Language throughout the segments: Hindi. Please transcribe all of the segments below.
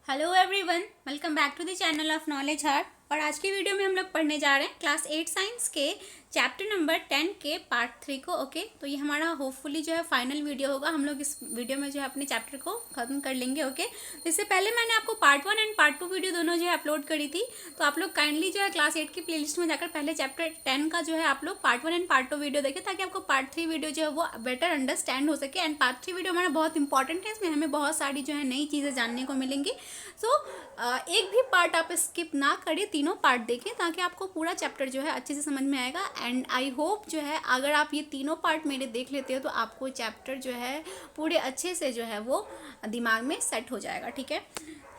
Hello everyone, welcome back to the channel of knowledge heart. और आज की वीडियो में हम लोग पढ़ने जा रहे हैं क्लास 8 साइंस के चैप्टर नंबर 10 के पार्ट 3 को। ओके, तो ये हमारा होपफुली जो है फाइनल वीडियो होगा। हम लोग इस वीडियो में जो है अपने चैप्टर को खत्म कर लेंगे। ओके, तो इससे पहले मैंने आपको पार्ट 1 एंड पार्ट 2 वीडियो दोनों जो है अपलोड करी थी, तो आप लोग काइंडली जो है क्लास 8 की प्लेलिस्ट में जाकर पहले चैप्टर 10 का जो है आप लोग पार्ट 1 एंड पार्ट 2 वीडियो देखें, ताकि आपको पार्ट 3 वीडियो जो है वो बेटर अंडरस्टैंड हो सके। एंड पार्ट 3 वीडियो हमारा बहुत इंपॉर्टेंट है, इसमें हमें बहुत सारी जो है नई चीज़ें जानने को मिलेंगी। सो एक भी पार्ट आप स्किप ना करिए, तीनों पार्ट देखें ताकि आपको पूरा चैप्टर जो है अच्छे से समझ में आएगा। एंड आई होप जो है अगर आप ये तीनों पार्ट मेरे देख लेते हो तो आपको चैप्टर जो है पूरे अच्छे से जो है वो दिमाग में सेट हो जाएगा। ठीक है,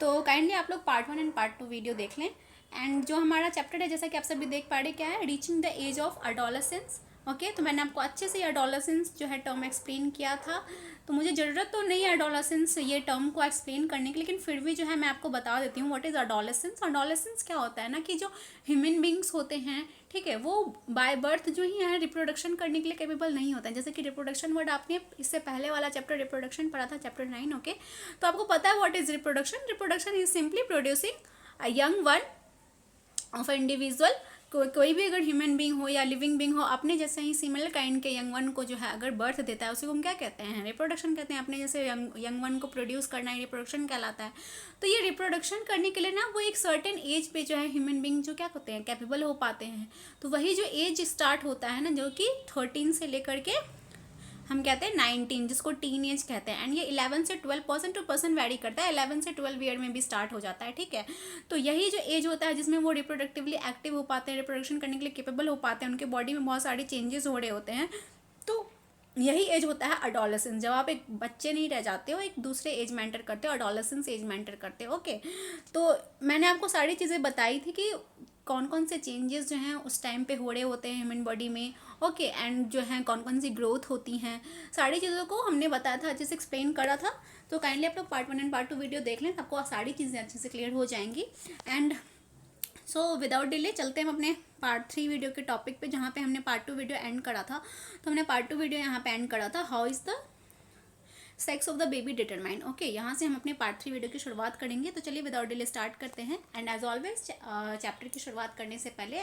तो काइंडली आप लोग पार्ट 1 एंड पार्ट 2 वीडियो देख लें। एंड जो हमारा चैप्टर है, जैसा कि आप सभी देख पा रहे, क्या है, reaching the age of adolescence. Okay, तो मैंने आपको अच्छे से अडोलेसेंस जो है टर्म एक्सप्लेन किया था, तो मुझे ज़रूरत तो नहीं है अडोलेसेंस ये टर्म को एक्सप्लेन करने की, लेकिन फिर भी जो है मैं आपको बता देती हूँ व्हाट इज़ अडोलेसेंस। अडोलेसेंस क्या होता है ना, कि जो ह्यूमन बींग्स होते हैं, ठीक है, वो बाय बर्थ जो ही है रिप्रोडक्शन करने के लिए कैपेबल नहीं होता है। जैसे कि रिप्रोडक्शन वर्ड आपने इससे पहले वाला चैप्टर रिप्रोडक्शन पढ़ा था, चैप्टर 9। ओके, तो आपको पता है what is reproduction. Reproduction is simply producing a young one of individual. कोई भी अगर ह्यूमन बींग हो या लिविंग बींग हो, अपने जैसे ही सिमिलर काइंड के यंग वन को जो है अगर बर्थ देता है, उसी को हम क्या कहते हैं, रिप्रोडक्शन कहते हैं। अपने जैसे यंग वन को प्रोड्यूस करना है, रिप्रोडक्शन कहलाता है। तो ये रिप्रोडक्शन करने के लिए ना वो एक सर्टेन एज पे जो है ह्यूमन बींग जो क्या होते हैं, कैपेबल हो पाते हैं। तो वही जो एज स्टार्ट होता है ना, जो कि 13 से लेकर के हम कहते हैं 19, जिसको टीन एज कहते हैं। एंड ये 11 से 12 पर्सन टू पर्सन वेरी करता है, 11 से 12 ईयर में भी स्टार्ट हो जाता है। ठीक है, तो यही जो एज होता है जिसमें वो रिप्रोडक्टिवली एक्टिव हो पाते हैं, रिप्रोडक्शन करने के लिए केपेबल हो पाते हैं, उनके बॉडी में बहुत सारे चेंजेस हो रहे होते हैं। तो यही एज होता है अडोलेसेंस, जब आप एक बच्चे नहीं रह जाते हो, एक दूसरे एज में एंटर करते हो, अडोलेसेंस एज में एंटर करते हो। ओके, तो मैंने आपको सारी चीज़ें बताई थी कि कौन कौन से चेंजेस जो हैं उस टाइम पे हो रहे होते हैं ह्यूमन बॉडी में। ओके, एंड जो है कौन कौन सी ग्रोथ होती हैं, सारी चीज़ों को हमने बताया था, अच्छे से एक्सप्लेन करा था। तो काइंडली आप लोग पार्ट 1 एंड पार्ट 2 वीडियो देख लें, आपको सारी चीज़ें अच्छे से क्लियर हो जाएंगी। एंड सो विदाउट डिले चलते हैं हम अपने पार्ट 3 वीडियो के टॉपिक पे, जहाँ पे हमने पार्ट 2 वीडियो एंड करा था। तो हमने पार्ट 2 वीडियो यहाँ पे एंड करा था, how is the sex of the baby determine. Okay, यहाँ से हम अपने पार्ट 3 वीडियो की शुरुआत करेंगे। तो चलिए विदाउट डिले स्टार्ट करते हैं। एंड एज ऑलवेज चैप्टर की शुरुआत करने से पहले,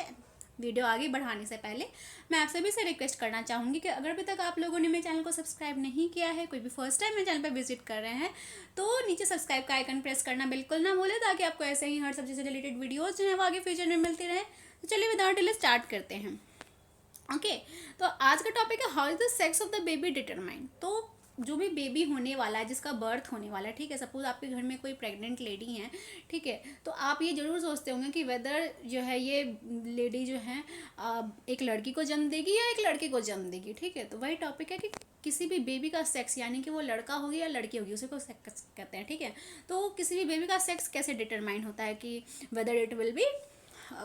वीडियो आगे बढ़ाने से पहले, मैं आप सभी से रिक्वेस्ट करना चाहूँगी कि अगर अभी तक आप लोगों ने मेरे चैनल को सब्सक्राइब नहीं किया है, कोई भी फर्स्ट टाइम मेरे चैनल पर विजिट कर रहे हैं, तो नीचे सब्सक्राइब का आइकन प्रेस करना बिल्कुल ना भूलें, ताकि आपको ऐसे ही हर सब्जेक्ट से रिलेटेड वीडियोज़ जो है वो आगे फ्यूचर में मिलती रहे। तो चलिए विदाउट डिले स्टार्ट करते हैं। ओके, तो आज का टॉपिक है how is the sex of the baby determine. तो जो भी बेबी होने वाला है, जिसका बर्थ होने वाला है, ठीक है, सपोज आपके घर में कोई प्रेग्नेंट लेडी है, ठीक है, तो आप ये जरूर सोचते होंगे कि वेदर जो है ये लेडी जो है एक लड़की को जन्म देगी या एक लड़के को जन्म देगी। ठीक है, तो वही टॉपिक है कि किसी भी बेबी का सेक्स, यानी कि वो लड़का होगी या लड़की होगी, उसी को सेक्स कहते हैं। ठीक है, तो किसी भी बेबी का सेक्स कैसे डिटरमाइन होता है कि whether it will be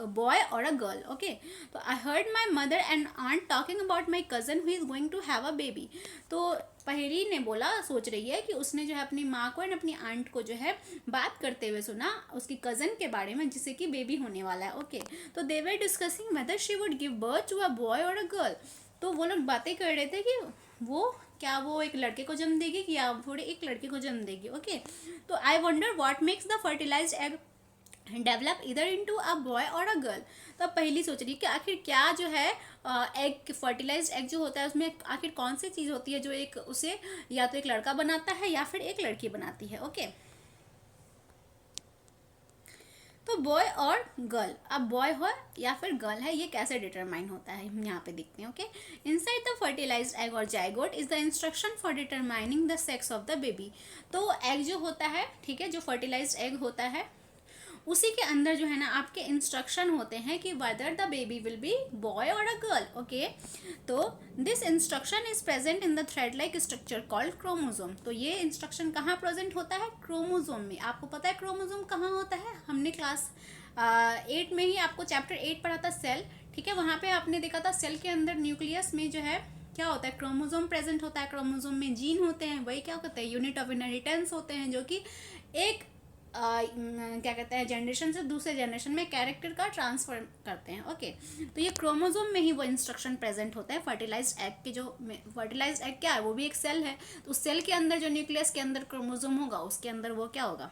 boy or a girl. Okay, तो I heard my mother and aunt talking about my cousin who is going to have a baby. तो पहेली ने बोला, सोच रही है कि उसने जो है अपनी माँ को एंड अपनी आंट को जो है बात करते हुए सुना उसकी कज़न के बारे में, जिससे कि बेबी होने वाला है। ओके, तो they were discussing whether she would give birth to a boy और अ गर्ल। तो वो लोग बातें कर रहे थे कि वो एक लड़के को जन्म देगी कि या थोड़े एक लड़के को जन्म देगी। ओके, तो I wonder what makes the fertilised egg develop इधर इनटू अ बॉय और अ गर्ल। तो अब पहली सोच रही है कि आखिर क्या जो है एग, फर्टिलाइज्ड एग जो होता है उसमें आखिर कौन सी चीज़ होती है जो एक उसे या तो एक लड़का बनाता है या फिर एक लड़की बनाती है। ओके, तो बॉय और गर्ल, अब बॉय हो या फिर गर्ल है, ये कैसे डिटरमाइन होता है हम यहाँ पे देखते हैं। Okay, inside the fertilised egg और zygote is the instruction for determining the sex of the baby. तो एग जो होता है, ठीक है, जो फर्टिलाइज्ड एग होता है, उसी के अंदर जो है ना आपके इंस्ट्रक्शन होते हैं कि whether the baby will be boy और अ गर्ल। ओके, तो this instruction is present in the thread like structure called chromosome. तो ये इंस्ट्रक्शन कहाँ प्रेजेंट होता है, क्रोमोसोम में। आपको पता है क्रोमोसोम कहाँ होता है, हमने क्लास 8 में ही आपको चैप्टर 8 पढ़ा था, सेल। ठीक है, वहाँ पे आपने देखा था सेल के अंदर न्यूक्लियस में जो है क्या होता है, क्रोमोसोम प्रेजेंट होता है। क्रोमोसोम में जीन होते हैं, वही क्या होते हैं, यूनिट ऑफ इनहेरिटेंस होते हैं, जो कि एक क्या कहते हैं, जनरेशन से दूसरे जनरेशन में कैरेक्टर का ट्रांसफर करते हैं। ओके, तो ये क्रोमोसोम में ही वो इंस्ट्रक्शन प्रेजेंट होता है। फर्टिलाइज्ड एग के जो फर्टिलाइज्ड एग क्या है, वो भी एक सेल है, तो उस सेल के अंदर जो न्यूक्लियस के अंदर क्रोमोसोम होगा, उसके अंदर वो क्या होगा,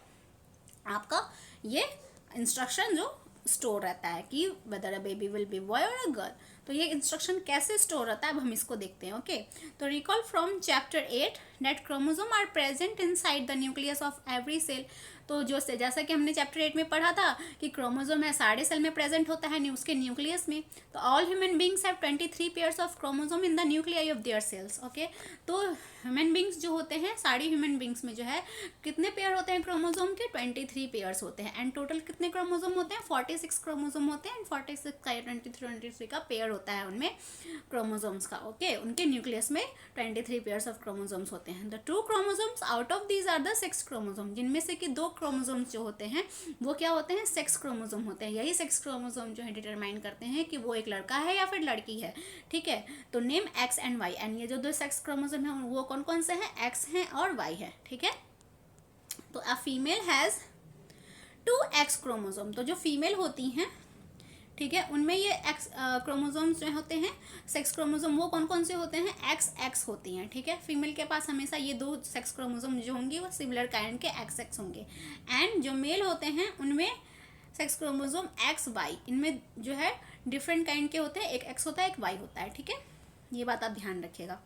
आपका ये इंस्ट्रक्शन जो स्टोर रहता है कि weather a baby will be boy और अ गर्ल। तो ये इंस्ट्रक्शन कैसे स्टोर रहता है अब हम इसको देखते हैं। ओके, तो recall from chapter 8 that chromosome are present inside the nucleus of every cell. तो जो जैसा कि हमने चैप्टर 8 में पढ़ा था कि क्रोमोसोम है सारे सेल में प्रेजेंट होता है उसके न्यूक्लियस में। तो all human beings have 23 pairs of chromosome in the nuclei of their cells. Okay, तो ह्यूमन बींग्स जो होते हैं सारी ह्यूमन बींग्स में जो है कितने पेयर होते हैं क्रोमोसोम के? 23 पेयर्स होते हैं। एंड टोटल कितने क्रोमोसोम होते हैं? 46 क्रोमोसोम होते हैं। एंड 46 का 23 का पेयर होता है उनमें क्रोमोसोम्स का। ओके, उनके न्यूक्लियस में 23 पेयर्स ऑफ क्रोमोसोम्स होते हैं। The 2 chromosomes out of these are the 6 chromosome, जिनमें से कि 2 क्रोमोसोम्स जो होते हैं वो क्या होते हैं? 6 क्रोमोसोम होते हैं। यही 6 क्रोमोसोम जो है डिटरमाइन करते हैं कि वो एक लड़का है या फिर लड़की है। ठीक है, तो name X and Y. And ये जो 2 6 क्रोमोसोम है वो कौन कौन से हैं? एक्स हैं और वाई है। ठीक है, तो a female has 2 x chromosome. तो जो फीमेल होती हैं, ठीक है, उनमें ये एक्स क्रोमोसोम्स जो होते हैं 6 क्रोमोसोम, वो कौन कौन से होते हैं? एक्स एक्स होती हैं। ठीक है, फीमेल के पास हमेशा ये 2 सेक्स क्रोमोसोम जो होंगे वो सिमिलर काइंड के एक्स एक्स होंगे। एंड जो मेल होते हैं उनमें सेक्स क्रोमोसोम एक्स वाई, इनमें जो है डिफरेंट काइंड के होते हैं, एक एक्स होता है एक वाई होता है। ठीक है, ये बात आप ध्यान रखिएगा।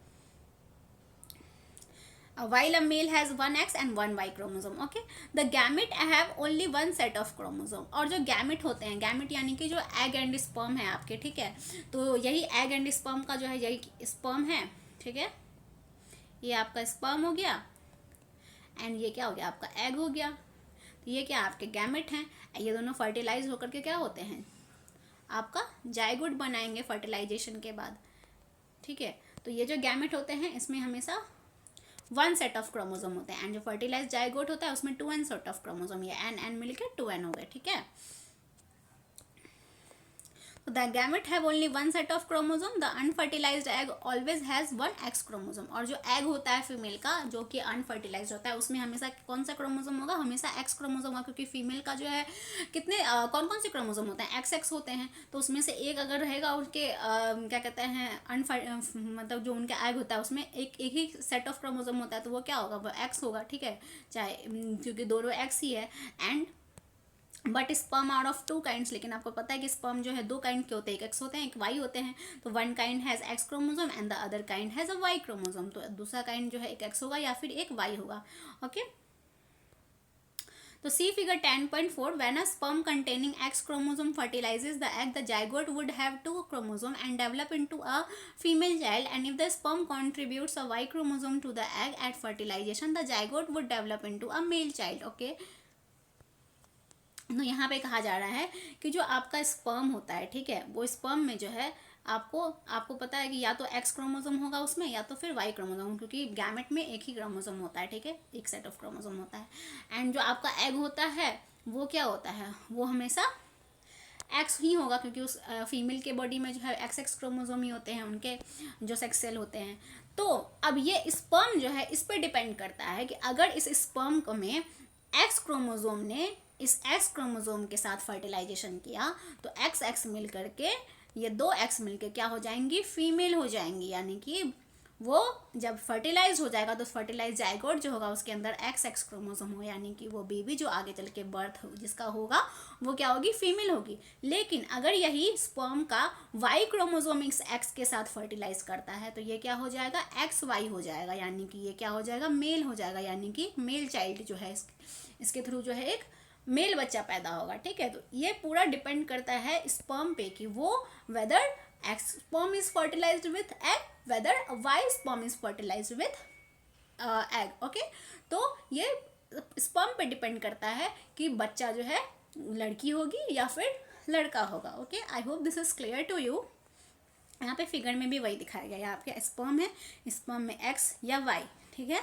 While a male has 1 X and 1 Y chromosome. Okay, the gamete have only 1 set of chromosome. और जो गैमेट होते हैं, गैमेट यानी कि जो एग एंड स्पर्म है आपके, ठीक है, तो यही एग एंड स्पर्म का जो है यही स्पर्म है। ठीक है, ये आपका स्पर्म हो गया एंड ये क्या हो गया? आपका एग हो गया। तो ये क्या आपके गैमेट हैं, ये दोनों फर्टिलाइज होकर के क्या होते हैं? आपका जाइगोट बनाएंगे फर्टिलाइजेशन के बाद। ठीक है, तो ये जो गैमेट होते हैं इसमें हमेशा 1 सेट ऑफ क्रोमोसोम होते हैं। एंड जो फर्टिलाइज जाइगोट होता है उसमें 2n सेट ऑफ क्रोमोसोम, ये एन मिलकर 2n हो गए। ठीक है, तो the gamete have only 1 set of chromosome. The unfertilised egg always has 1 x chromosome. और जो एग होता है फीमेल का जो कि अनफर्टिलाइज्ड होता है उसमें हमेशा कौन सा क्रोमोसोम होगा? हमेशा एक्स क्रोमोसोम होगा, क्योंकि फीमेल का जो है कितने कौन कौन से क्रोमोसोम होते हैं? एक्स एक्स होते हैं। तो उसमें से एक अगर रहेगा उनके क्या कहते हैं मतलब जो उनका एग होता है उसमें एक ही सेट ऑफ क्रोमोसोम होता है, तो वो क्या होगा? वो एक्स होगा। ठीक है, चाहे क्योंकि दोनों एक्स ही है। And but sperm are of 2 kinds. लेकिन आपको पता है कि स्पर्म जो है 2 काइंड के होते हैं, एक एक्स होते हैं एक वाई होते हैं। तो 1 kind has X chromosome and the other kind has a Y chromosome. तो दूसरा काइंड जो है एक एक्स होगा या फिर एक वाई होगा। ओके, तो see figure 10.4, when a sperm containing X chromosome fertilizes the egg, the zygote would have 2 chromosome and develop into a female child. And if the sperm contributes a Y chromosome to the egg at fertilization, the zygote would develop into a male child. Okay, तो यहाँ पे कहा जा रहा है कि जो आपका स्पर्म होता है, ठीक है, वो स्पर्म में जो है आपको पता है कि या तो एक्स क्रोमोसोम होगा उसमें या तो फिर वाई क्रोमोसोम, क्योंकि गैमेट में एक ही क्रोमोसोम होता है। ठीक है, एक सेट ऑफ क्रोमोसोम होता है। एंड जो आपका एग होता है वो क्या होता है? वो हमेशा एक्स ही होगा, क्योंकि उस फीमेल के बॉडी में जो है एक्स एक्स क्रोमोसोम ही होते हैं उनके जो सेक्स सेल होते हैं। तो अब ये स्पर्म जो है इस पर डिपेंड करता है कि अगर इस स्पर्म में एक्स क्रोमोसोम ने इस एक्स क्रोमोसोम के साथ फर्टिलाइजेशन किया तो एक्स एक्स मिल करके ये 2 एक्स मिलकर क्या हो जाएंगी? फीमेल हो जाएंगी। यानी कि वो जब फर्टिलाइज हो जाएगा तो फर्टिलाइज जाइगोट जो होगा उसके अंदर एक्स एक्स क्रोमोसोम हो, यानी कि वो बेबी जो आगे चल के बर्थ जिसका होगा वो क्या होगी? फीमेल होगी। लेकिन अगर यही स्पर्म का वाई क्रोमोसोम एक्स के साथ फर्टिलाइज करता है तो ये क्या हो जाएगा? एक्स वाई हो जाएगा, यानी कि ये क्या हो जाएगा? मेल हो जाएगा, यानी कि मेल चाइल्ड जो है इसके थ्रू जो है एक मेल बच्चा पैदा होगा। ठीक है, तो ये पूरा डिपेंड करता है स्पर्म पे कि वो whether X sperm is fertilised with egg, whether Y sperm is fertilised with egg. Okay, तो ये स्पर्म पे डिपेंड करता है कि बच्चा जो है लड़की होगी या फिर लड़का होगा। Okay, I hope this is clear to you. यहाँ पे फिगर में भी वही दिखाया गया है, आपके स्पर्म है, स्पर्म में एक्स या वाई। ठीक है,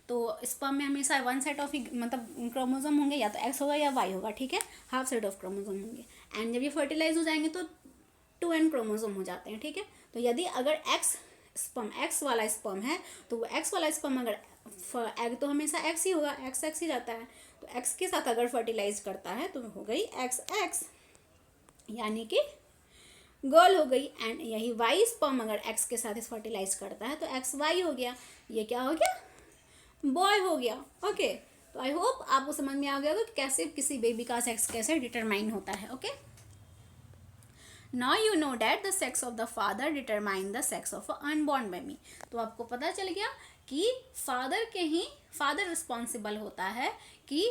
तो स्पर्म में हमेशा 1 सेट ऑफ मतलब क्रोमोसोम होंगे, या तो एक्स होगा या वाई होगा। ठीक है, हाफ सेट ऑफ क्रोमोसोम होंगे। एंड जब ये फर्टिलाइज हो जाएंगे तो 2n क्रोमोसोम हो जाते हैं। ठीक है, तो यदि अगर एक्स वाला स्पर्म है तो वो एक्स वाला स्पर्म अगर एग तो हमेशा एक्स ही होगा, एक्स एक्स ही जाता है, तो एक्स के साथ अगर फर्टिलाइज करता है तो हो गई एक्स एक्स, यानी कि गर्ल हो गई। एंड यही वाई स्पर्म अगर एक्स के साथ फर्टिलाइज करता है तो एक्स वाई हो गया, ये क्या हो गया? बॉय हो गया। ओके, तो आई होप आपको समझ में आ गया होगा कि कैसे किसी बेबी का सेक्स कैसे डिटरमाइन होता है। Okay, now you know that the sex of the father determine the sex of a unborn baby. तो आपको पता चल गया कि फादर रिस्पॉन्सिबल होता है कि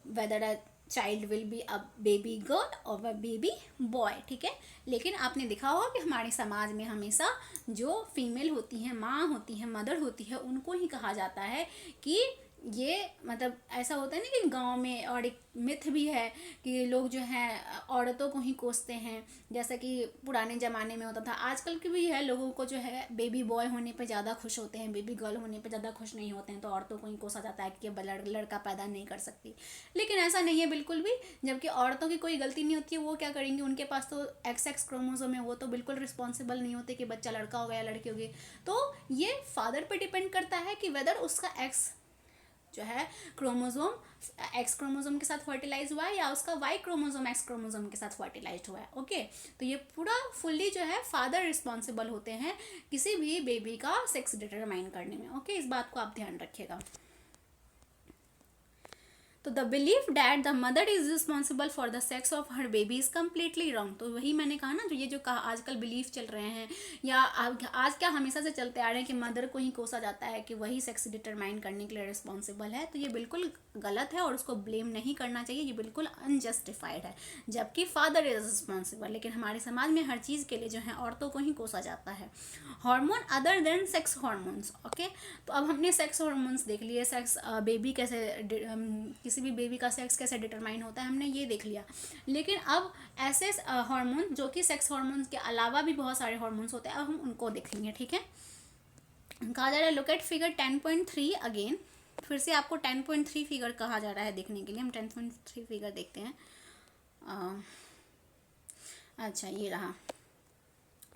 weather a child will be a baby girl और अ बेबी बॉय, ठीक है। लेकिन आपने देखा होगा कि हमारे समाज में हमेशा जो फीमेल होती हैं, माँ होती है, मदर होती है, उनको ही कहा जाता है कि ये मतलब ऐसा होता है ना कि गांव में, और एक मिथ भी है कि लोग जो हैं औरतों को ही कोसते हैं, जैसा कि पुराने ज़माने में होता था। आजकल की भी है, लोगों को जो है बेबी बॉय होने पे ज़्यादा खुश होते हैं, बेबी गर्ल होने पे ज़्यादा खुश नहीं होते हैं, तो औरतों को ही कोसा जाता है कि लड़का पैदा नहीं कर सकती। लेकिन ऐसा नहीं है बिल्कुल भी, जबकि औरतों की कोई गलती नहीं होती है। वो क्या करेंगी, उनके पास तो एक्स क्रोमोसोम है, वो तो बिल्कुल रिस्पॉन्सिबल नहीं होते कि बच्चा लड़का होगा या लड़की होगी। तो ये फादर पे डिपेंड करता है कि वेदर उसका एक्स जो है क्रोमोसोम एक्स क्रोमोसोम के साथ फर्टिलाइज हुआ है या उसका वाई क्रोमोसोम एक्स क्रोमोसोम के साथ फर्टिलाइज हुआ है। ओके, तो ये पूरा फुल्ली जो है फादर रिस्पॉन्सिबल होते हैं किसी भी बेबी का सेक्स डिटरमाइन करने में। ओके, इस बात को आप ध्यान रखिएगा। तो the believe that the mother is responsible for the sex of her baby is completely wrong. तो वही मैंने कहा ना, जो ये जो कहा आजकल बिलीव चल रहे हैं, या आज क्या हमेशा से चलते आ रहे हैं कि मदर को ही कोसा जाता है कि वही सेक्स डिटरमाइन करने के लिए रिस्पॉन्सिबल है, तो ये बिल्कुल गलत है और उसको ब्लेम नहीं करना चाहिए। ये बिल्कुल अनजस्टिफाइड है, जबकि फादर इज रिस्पॉन्सिबल। लेकिन हमारे समाज में हर चीज़ के लिए जो है औरतों को ही कोसा जाता है। Hormone other than sex hormones. Okay, तो अब हमने सेक्स हार्मोन्स देख लिए, सेक्स बेबी कैसे किसी भी बेबी का सेक्स कैसे डिटरमाइन होता है हमने ये देख लिया। लेकिन अब ऐसे हार्मोन जो कि सेक्स हार्मोन्स के अलावा भी बहुत सारे हार्मोन्स होते हैं, अब हम उनको देखेंगे, ठीक है। कहा जा रहा है लुक एट फिगर 10.3 अगेन। फिर से आपको 10.3 फिगर कहा जा रहा है देखने के लिए। हम 10.3 फिगर देखते हैं। अच्छा, ये रहा।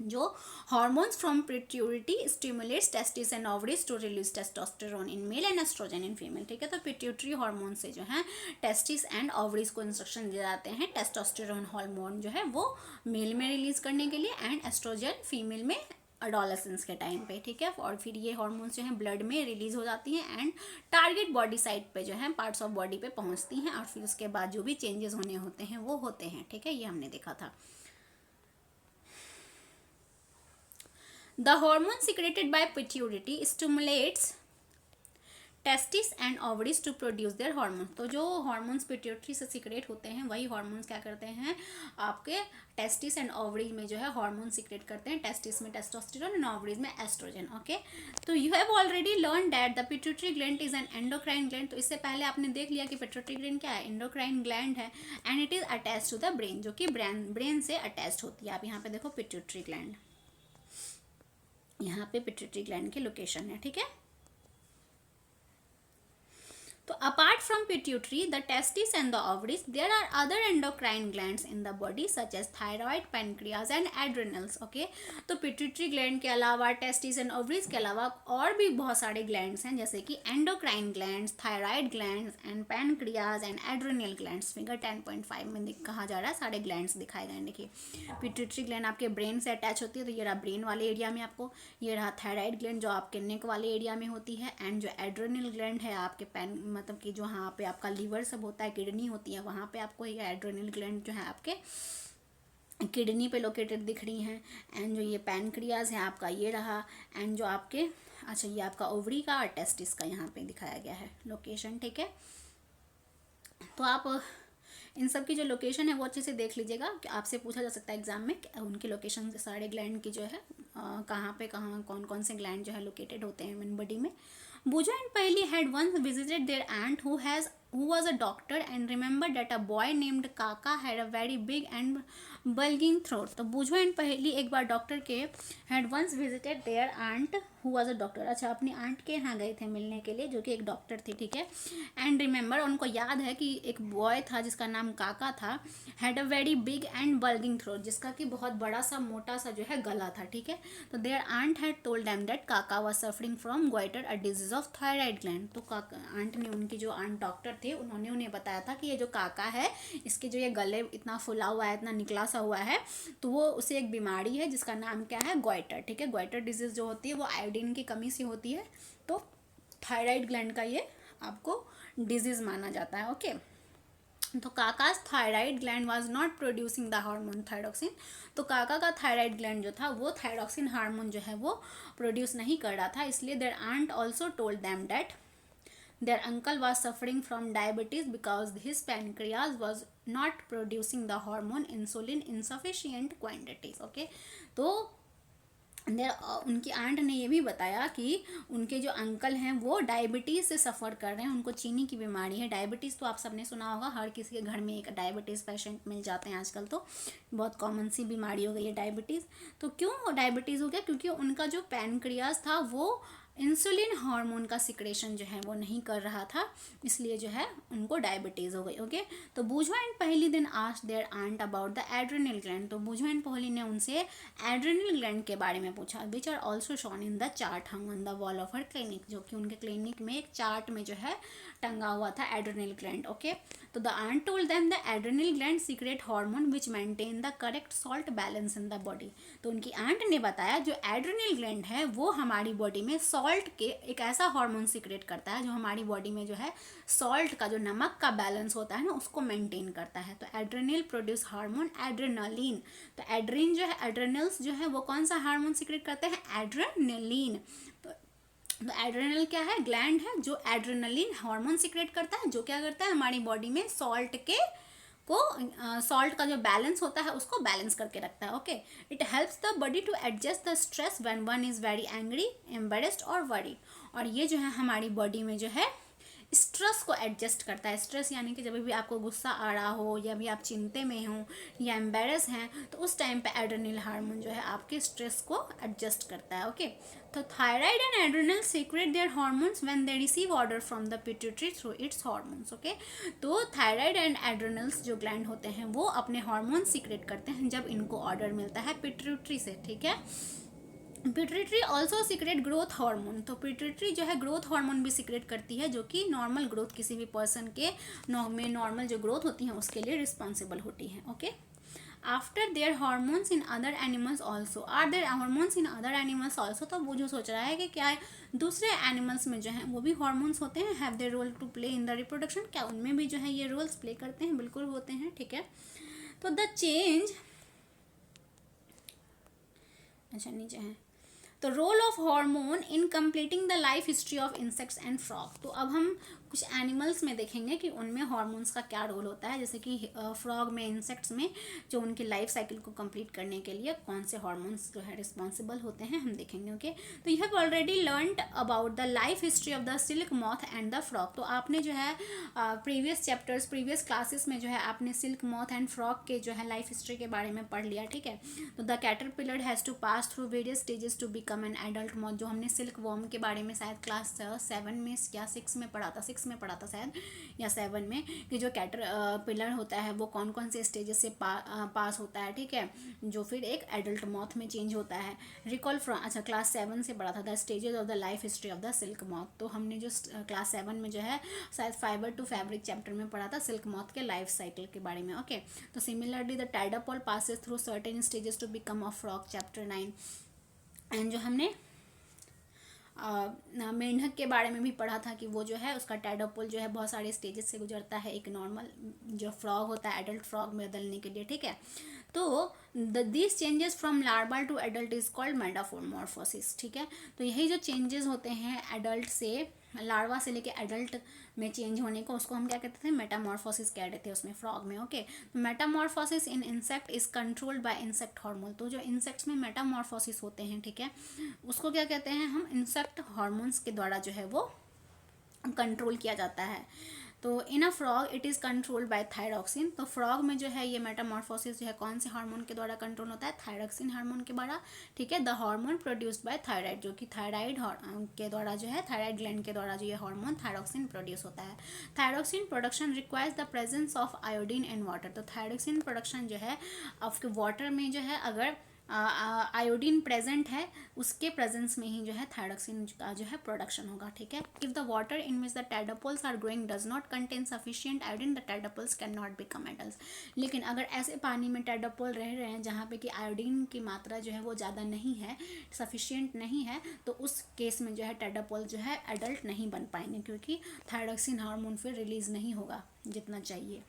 जो hormones from pituitary stimulates testis and ovaries to release testosterone in male and estrogen in female, ठीक है। तो पिट्यूटरी हार्मोन से जो है टेस्टिस एंड ओवरीज को इंस्ट्रक्शन दिए जाते हैं टेस्टोस्टेरोन हार्मोन जो है वो मेल में रिलीज करने के लिए, एंड एस्ट्रोजन फीमेल में अडोलेसेंस के टाइम पे, ठीक है। और फिर ये हार्मोन्स जो हैं ब्लड में रिलीज हो जाती हैं एंड टारगेट बॉडी साइड पे जो है पार्ट्स ऑफ बॉडी पे पहुंचती हैं, और फिर उसके बाद जो भी चेंजेस होने होते हैं वो होते हैं, ठीक है। ये हमने देखा था। The hormone secreted by pituitary stimulates testis and ovaries to produce their hormone. तो जो हार्मोन्स पिट्यूटरी से सीक्रेट होते हैं वही हार्मोन्स क्या करते हैं, आपके टेस्टिस एंड ओवरीज में जो है हार्मोन सीक्रेट करते हैं। टेस्टिस में टेस्टोस्टेरोन एंड ओवरीज में एस्ट्रोजन। ओके, तो you have already learn that the pituitary gland is an endocrine gland. तो इससे पहले आपने देख लिया कि पिट्यूटरी ग्लैंड क्या है, एंडोक्राइन ग्लैंड है, and it is attach to the brain, जो कि ब्रेन से अटैच होती है। आप यहाँ पे देखो पिट्यूटरी ग्लैंड, यहाँ पे पिट्यूटरी ग्लैंड की लोकेशन है, ठीक है। तो apart from pituitary the testis and the ovaries there are other endocrine glands in the body such as thyroid, pancreas and adrenals. Okay, तो पिट्यूटरी ग्लैंड के अलावा, टेस्टिस एंड ओवरीज के अलावा और भी बहुत सारे ग्लैंड्स हैं, जैसे कि endocrine glands, thyroid glands and pancreas and adrenal glands. Figure 10.5 में कहा जा रहा है सारे ग्लैंड्स दिखाए गए। देखिए, पिट्यूटरी ग्लैंड आपके ब्रेन से अटैच होती है, तो ये रहा ब्रेन वाले एरिया में आपको, ये रहा थायराइड ग्लैंड जो आपके नेक वाले एरिया में होती है, एंड जो एड्रेनल ग्लैंड है आपके मतलब कि जो वहाँ पे आपका लीवर सब होता है, किडनी होती है, वहाँ पे आपको ये एड्रेनल ग्लैंड जो है आपके किडनी पे लोकेटेड दिख रही हैं। एंड जो ये पैनक्रियाज है आपका ये रहा, एंड जो आपके अच्छा ये आपका ओवरी का और टेस्टिस का यहाँ पे दिखाया गया है लोकेशन, ठीक है। तो आप इन सब की जो लोकेशन है वो अच्छे से देख लीजिएगा कि आपसे पूछा जा सकता है एग्जाम में उनकी लोकेशन सारे ग्लैंड की जो है कहाँ पे कौन कौन से ग्लैंड जो है लोकेटेड होते हैं इन बॉडी में। Bujo and Paheli had once visited their aunt who was a doctor and remembered that a boy named Kaka had a very big and bulging throat. तो बूझो एंड पहेली एक बार डॉक्टर के had once visited their aunt who was a doctor, अच्छा अपनी आंट के यहाँ गए थे मिलने के लिए जो कि एक डॉक्टर थी, ठीक है। एंड रिमेंबर उनको याद है कि एक बॉय था जिसका नाम काका था, had a very big and bulging throat, जिसका कि बहुत बड़ा सा मोटा सा जो है गला था, ठीक है। तो there aunt had told them that kaka was suffering from goiter a disease of thyroid gland. तो आंट ने उनकी जो आंट डॉक्टर थे उन्होंने उन्हें बताया था कि ये जो काका है इसके जो ये गले इतना फुला हुआ है, इतना निकला सा हुआ है, तो वो उसे एक बीमारी है जिसका नाम क्या है, गोइटर, ठीक है। गोइटर डिजीज जो होती है वो आयोडीन की कमी से होती है, तो थायराइड ग्लैंड का ये आपको डिजीज माना जाता है। ओके, तो kaka's thyroid gland was not producing the hormone thyroxine. तो काका का थायराइड ग्लैंड जो था वो थायरॉक्सिन हार्मोन जो है वो प्रोड्यूस नहीं कर रहा था, इसलिए their aunt also told them that their uncle was suffering from diabetes because his pancreas was not producing the hormone insulin in sufficient quantities। okay, तो उनकी आंट ने ये भी बताया कि उनके जो अंकल हैं वो डायबिटीज़ से सफ़र कर रहे हैं, उनको चीनी की बीमारी है। डायबिटीज़ तो आप सबने सुना होगा, हर किसी के घर में एक डायबिटीज़ पेशेंट मिल जाते हैं आजकल, तो बहुत कॉमन सी बीमारी हो गई है डायबिटीज़। तो क्यों डायबिटीज़ हो गया? क्योंकि उनका जो पैनक्रियाज था वो इंसुलिन हार्मोन का सिक्रेशन जो है वो नहीं कर रहा था, इसलिए जो है उनको डायबिटीज़ हो गई। ओके, तो बूझवा एंड पहली दिन asked their aunt about the adrenal gland. तो बूझवा एंड पहली ने उनसे एड्रेनल ग्लैंड के बारे में पूछा, which are also shown in the chart hung on the wall of her clinic, जो कि उनके क्लिनिक में एक चार्ट में जो है टंगा हुआ था एड्रेनल ग्लैंड। ओके, तो the aunt told them the adrenal gland secrete hormone which maintain the correct salt balance in the body. तो उनकी आंट ने बताया जो एड्रेनल ग्लैंड है वो हमारी बॉडी में सॉल्ट के एक ऐसा हार्मोन सीक्रेट करता है जो हमारी बॉडी में जो है सॉल्ट का, जो नमक का बैलेंस होता है ना, उसको मेंटेन करता है। तो एड्रेनल प्रोड्यूस हार्मोन एड्रेनलिन। तो एड्रीन जो है, एड्रेनल्स जो है वो कौन सा हार्मोन सीक्रेट करते हैं? एड्रेनलिन। तो एड्रेनल क्या है? ग्लैंड है जो एड्रेनलिन हार्मोन सीक्रेट करता है, जो क्या करता है हमारी बॉडी में सॉल्ट के को सॉल्ट का जो बैलेंस होता है उसको बैलेंस करके रखता है। Okay, it helps the body to adjust the stress when one is very angry, embarrassed और वरीड। और ये जो है हमारी बॉडी में जो है स्ट्रेस को एडजस्ट करता है। स्ट्रेस यानी कि जब भी आपको गुस्सा आ रहा हो या भी आप चिंते में हो या एम्बेरस हैं, तो उस टाइम पे एड्रेनल हार्मोन जो है आपके स्ट्रेस को एडजस्ट करता है। ओके, तो thyroid and adrenal secrete their hormones when they receive order from the pituitary through its hormones. Okay, तो थायराइड एंड एड्रेनल्स जो ग्लैंड होते हैं वो अपने हार्मोन सीक्रेट करते हैं जब इनको ऑर्डर मिलता है पिट्यूटरी से। ठीक है, pituitary also secret growth hormone. तो पिट्यूटरी जो है ग्रोथ हार्मोन भी सीक्रेट करती है, जो कि नॉर्मल ग्रोथ, किसी भी पर्सन के में नॉर्मल जो ग्रोथ होती है उसके लिए रिस्पॉन्सिबल होती है। Okay, after there hormones in other animals also, are there hormones in other animals also. तो वो जो सोच रहा है कि क्या दूसरे एनिमल्स में जो है वो भी हार्मोन्स होते हैं, have their role to play in the reproduction, क्या उनमें भी जो है ये रोल्स प्ले करते हैं? बिल्कुल होते हैं। ठीक है, तो द चेंज, अच्छा नीचे है, तो role of hormone in completing the life history of insects and frog. तो अब हम कुछ एनिमल्स में देखेंगे कि उनमें हार्मोन्स का क्या रोल होता है, जैसे कि फ्रॉग में, इंसेक्ट्स में, जो उनकी लाइफ साइकिल को कंप्लीट करने के लिए कौन से हार्मोन्स जो है रिस्पॉन्सिबल होते हैं हम देखेंगे। ओके, तो you have already learned about the life history of the silk moth and the frog. तो आपने जो है प्रीवियस चैप्टर्स, प्रीवियस क्लासेस में जो है आपने सिल्क मॉथ एंड फ्रॉग के जो है लाइफ हिस्ट्री के बारे में पढ़ लिया। ठीक है, तो the caterpillar has to pass through various stages to become an adult moth, जो हमने सिल्क वॉर्म के बारे में शायद क्लास 7 में या 6 में पढ़ा था, 6 में पढ़ा था शायद या 7 में, कि जो कैटरपिलर होता है वो कौन कौन से स्टेजेस से पास होता है। ठीक है, जो फिर एक एडल्ट मॉथ में चेंज होता है। रिकॉल फ्रॉम, अच्छा क्लास 7 से पढ़ा था the stages of the life history of the silk moth. तो हमने जो क्लास 7 में जो है शायद फाइबर टू फैब्रिक चैप्टर में पढ़ा था सिल्क मॉथ के लाइफ साइकिल के बारे में। ओके, तो similarly the tadpole passes through certain stages to become a frog, chapter 9। And जो हमने मेंढक के बारे में भी पढ़ा था कि वो जो है उसका टाइडोपॉल जो है बहुत सारे स्टेजेस से गुजरता है एक नॉर्मल जो फ्रॉग होता है एडल्ट फ्रॉग में बदलने के लिए। ठीक है, तो this changes from larva to adult is called metamorphosis. ठीक है, तो यही जो चेंजेस होते हैं एडल्ट से, लार्वा से लेके एडल्ट में चेंज होने को, उसको हम क्या कहते थे? मेटामॉर्फोसिस कह रहे थे उसमें, फ्रॉग में। Okay, Metamorphosis in insect is controlled by insect hormone. तो जो इंसेक्ट्स में मेटामॉर्फोसिस होते हैं, ठीक है, उसको क्या कहते हैं हम? इंसेक्ट हार्मोन्स के द्वारा जो है वो कंट्रोल किया जाता है। तो in a frog it is controlled by thyroxine. तो फ्रॉग में जो है ये मेटामॉर्फोसिस जो है कौन से हार्मोन के द्वारा कंट्रोल होता है? थायरॉक्सिन हार्मोन के द्वारा। ठीक है, the hormone produced by thyroid, जो कि थायराइड के द्वारा जो है, थायराइड ग्लैंड के द्वारा जो ये हार्मोन थायरॉक्सिन प्रोड्यूस होता है। Thyroxine production requires the presence of iodine in water. तो थायरॉक्सिन प्रोडक्शन जो है आपके वाटर में जो है, अगर आयोडीन प्रेजेंट है उसके प्रेजेंस में ही जो है थायरोक्सिन का जो है प्रोडक्शन होगा, ठीक है। If the water in which the tadpoles are growing does not contain sufficient iodine the tadpoles can not become adults. लेकिन अगर ऐसे पानी में टेडोपल रह रहे हैं जहाँ पे कि आयोडीन की मात्रा जो है वो ज़्यादा नहीं है, सफिशिएंट नहीं है, तो उस केस में जो है टेडोपल जो है एडल्ट नहीं बन पाएंगे, क्योंकि थायरोक्सिन हार्मोन फिर रिलीज नहीं होगा जितना चाहिए।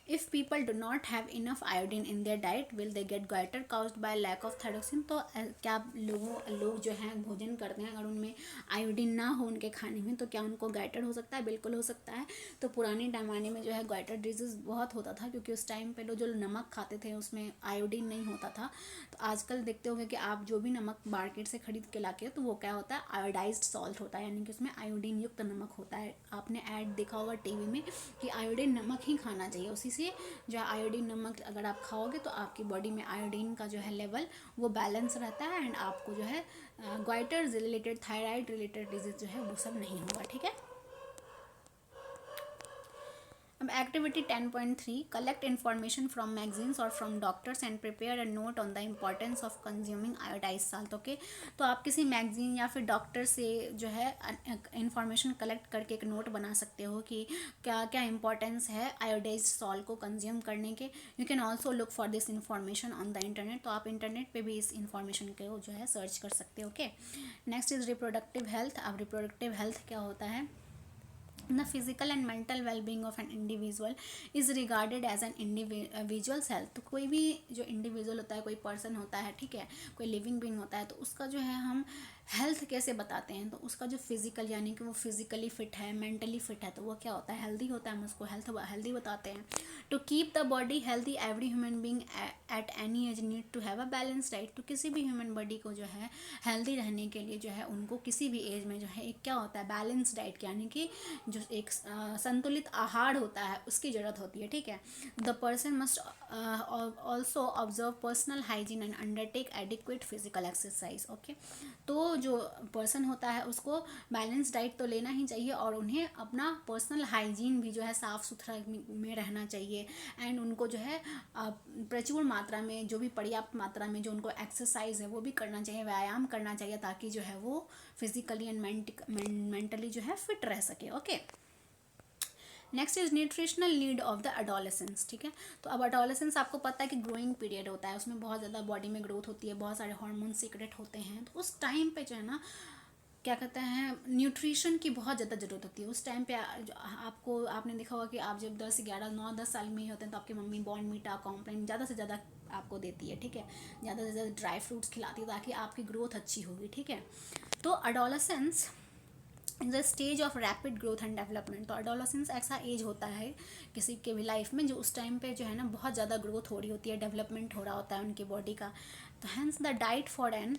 If people do not have enough iodine in their diet, will they get goiter caused by lack of thyroxine? तो क्या लोग जो हैं भोजन करते हैं अगर उनमें आयोडीन ना हो उनके खाने में, तो क्या उनको गाइटर हो सकता है? बिल्कुल हो सकता है। तो पुराने ज़माने में जो है गाइटर डिजीज़ बहुत होता था, क्योंकि उस टाइम पे लोग जो नमक खाते थे उसमें आयोडीन नहीं होता था। तो आजकल देखते होंगे कि आप जो भी नमक मार्केट से खरीद के लाके तो वो क्या होता है, आयोडाइज्ड सॉल्ट होता है, यानी कि उसमें आयोडीन युक्त नमक होता है। आपने ऐड देखा होगा टीवी में कि आयोडीन नमक ही खाना चाहिए, उसी से जो है आयोडीन नमक अगर आप खाओगे तो आपकी बॉडी में आयोडीन का जो है लेवल वो बैलेंस रहता है, एंड आपको जो है goiter related, thyroid related disease जो है वो सब नहीं होगा, ठीक है। अब activity 10.3 collect information from magazines और from doctors and prepare a note on the importance of consuming iodized salt. Okay, तो आप किसी मैगजीन या फिर डॉक्टर से जो है इन्फॉर्मेशन कलेक्ट करके एक नोट बना सकते हो कि क्या क्या इंपॉर्टेंस है आयोडाइज सॉल्ट को कंज्यूम करने के। You can also look for this information on the internet, तो आप इंटरनेट पे भी इस इन्फॉर्मेशन को जो है सर्च कर सकते हो। Okay, next is reproductive health. अब रिप्रोडक्टिव हेल्थ क्या होता है? The physical and mental well-being of an individual is regarded as an individual's health। तो कोई भी जो इंडिविजुअल होता है, कोई पर्सन होता है, ठीक है, कोई लिविंग बीइंग होता है, तो उसका जो है हम हेल्थ कैसे बताते हैं? तो उसका जो फिजिकल, यानी कि वो फिजिकली फिट है, मेंटली फिट है, तो वो क्या होता है? हेल्दी होता है, हम उसको हेल्दी बताते हैं। To keep the body healthy every human being at any age need to have a balance diet. तो किसी भी ह्यूमन बॉडी को जो है हेल्दी रहने के लिए जो है उनको किसी भी एज में जो है एक क्या होता है, बैलेंस डाइट, यानी कि जो एक संतुलित आहार होता है उसकी ज़रूरत होती है, ठीक है। The person must also observe personal hygiene and undertake adequate physical exercise. Okay, तो जो पर्सन होता है उसको बैलेंस डाइट तो लेना ही चाहिए, और उन्हें अपना पर्सनल हाइजीन भी जो है साफ़ सुथरा में रहना चाहिए, एंड उनको जो है प्रचुर मात्रा में, जो भी पर्याप्त मात्रा में जो उनको एक्सरसाइज है वो भी करना चाहिए, व्यायाम करना चाहिए, ताकि जो है वो फिजिकली एंड मेंटली जो है फिट रह सके। Okay, next is nutritional need of the adolescence. ठीक है, तो अब अडोलेसेंस आपको पता है कि ग्रोइंग पीरियड होता है, उसमें बहुत ज़्यादा बॉडी में ग्रोथ होती है, बहुत सारे हार्मोन सीक्रेट होते हैं, तो उस टाइम पे जो है ना क्या कहते हैं, न्यूट्रिशन की बहुत ज़्यादा ज़रूरत होती है। उस टाइम पे आपने देखा होगा कि आप जब 10, 11, 9, 10 साल में ही होते हैं तो आपकी मम्मी बॉर्नवीटा, कॉम्प्लान ज़्यादा से ज़्यादा आपको देती है, ठीक है, ज़्यादा से ज़्यादा ड्राई फ्रूट्स खिलाती है ताकि आपकी ग्रोथ अच्छी होगी, ठीक है। तो adolescence in the stage of rapid growth and development. तो अडोलेसेंस ऐसा एज होता है किसी के भी लाइफ में जो उस टाइम पे जो है ना बहुत ज़्यादा ग्रोथ हो रही होती है, डेवलपमेंट हो रहा होता है उनकी बॉडी का। तो hence the diet for an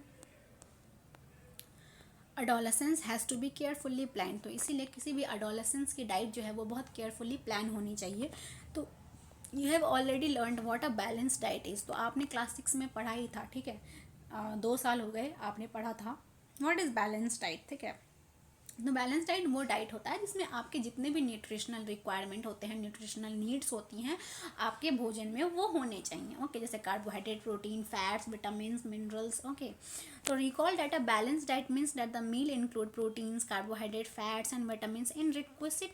adolescence has to be carefully plan. तो इसीलिए किसी भी अडोलेसेंस की डाइट जो है वो बहुत केयरफुली प्लान होनी चाहिए। तो you have already learned what a balance diet is. तो आपने क्लास 6 में पढ़ा ही था, ठीक है, 2 साल हो गए आपने पढ़ा था व्हाट इज़ बैलेंस डाइट, ठीक है। तो बैलेंस डाइट वो डाइट होता है जिसमें आपके जितने भी न्यूट्रिशनल रिक्वायरमेंट होते हैं, न्यूट्रिशनल नीड्स होती हैं आपके भोजन में वो होने चाहिए। ओके, जैसे carbohydrate, protein, fats, vitamin, minerals. Okay, तो recall that a balance diet means that the meal include proteins, carbohydrate, fats and vitamin in requested